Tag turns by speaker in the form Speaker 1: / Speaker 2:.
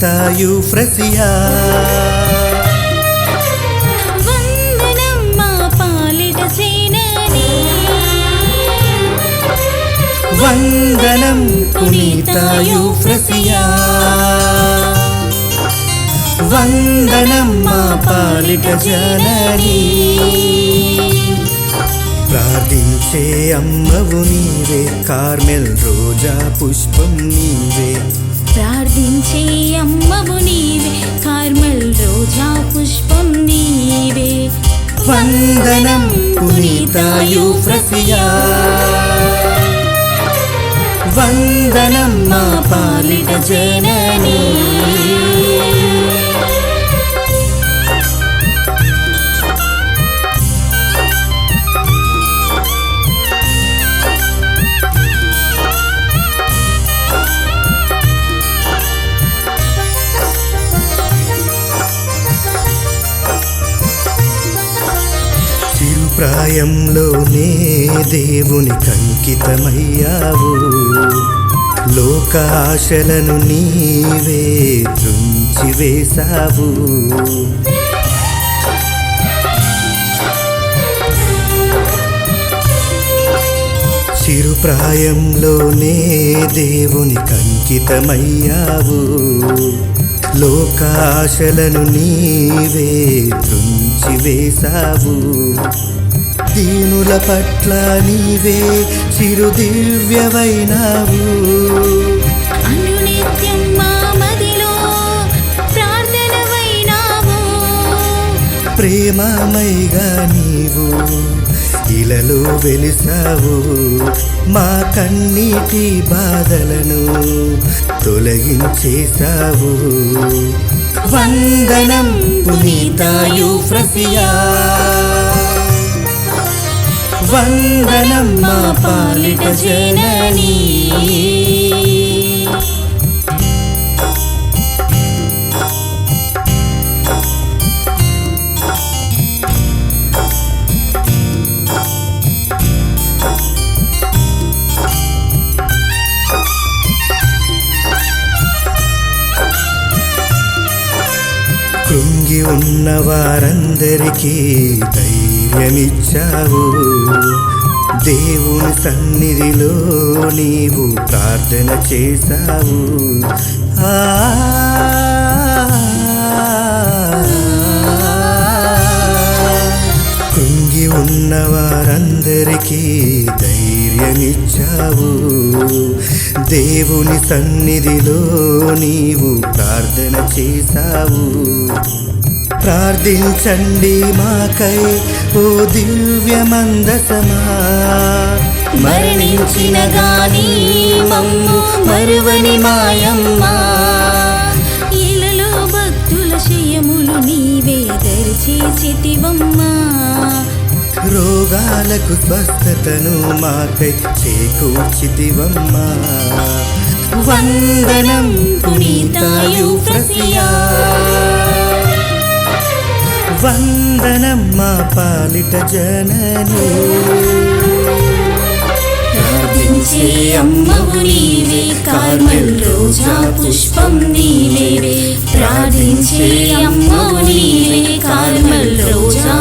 Speaker 1: పునీతా యూఫ్రసియా
Speaker 2: వందనం మా పాలిట సేనాని
Speaker 1: వందనం పునీతా యూఫ్రసియా వందనం మా పాలిట జననీ ప్రార్థించే అమ్మవు నీవే కార్మెల్ రోజా పుష్పం నీవే
Speaker 2: ప్రార్థించే అమ్మవు నీవే కార్మెల్ రోజా పుష్పం నీవే
Speaker 1: వందనం పునీతా యూఫ్రసియా వందనం మా పాలిట జననీ ప్రాయంలోనే దేవుని కంకితమయ్యావు లోకాశలను నీవే త్రుంచివేశావు చిరుప్రాయంలోనే దేవుని కంకితమయ్యావు లోకాశలను నీవే త్రుంచివేశావు దీనుల పట్ల నీవే చిరు దివ్యవైనావు
Speaker 2: అనునిత్యం మా మదిలో ప్రార్థనవైనావు
Speaker 1: ప్రేమమైగా నీవు ఇలలో వెలిసావు మా కన్నీటి బాధలను తొలగించేశావు వందనం పునీతా యూఫ్రసియా వందనం మా పాలిట జననీ కృంగి ఉన్న వారందరికీ ధైర్యమిచ్చావు దేవుని సన్నిధిలో నీవు ప్రార్థన చేశావు కృంగి ఉన్న వారందరికీ ధైర్యమిచ్చావు దేవుని సన్నిధిలో నీవు ప్రార్థన చేశావు ప్రార్థించండి మాకై ఓ దివ్య మందసమా
Speaker 2: మరణించిన గాని మమ్ము మరువని మాయమ్మ ఇలలో భక్తుల శయములు నీవే దరిచేసితివమ్మా
Speaker 1: రోగాలకు స్వస్థతను మాకై చేకూర్చితివమ్మా వందనం పునీతా యూఫ్రసియా వందనం మా పాలిట జననీ
Speaker 2: ప్రార్థించే అమ్మవు నీవే కార్మెల్ రోజా పుష్పం నీవే ప్రార్థించే అమ్మవు నీవే కార్మెల్ రోజా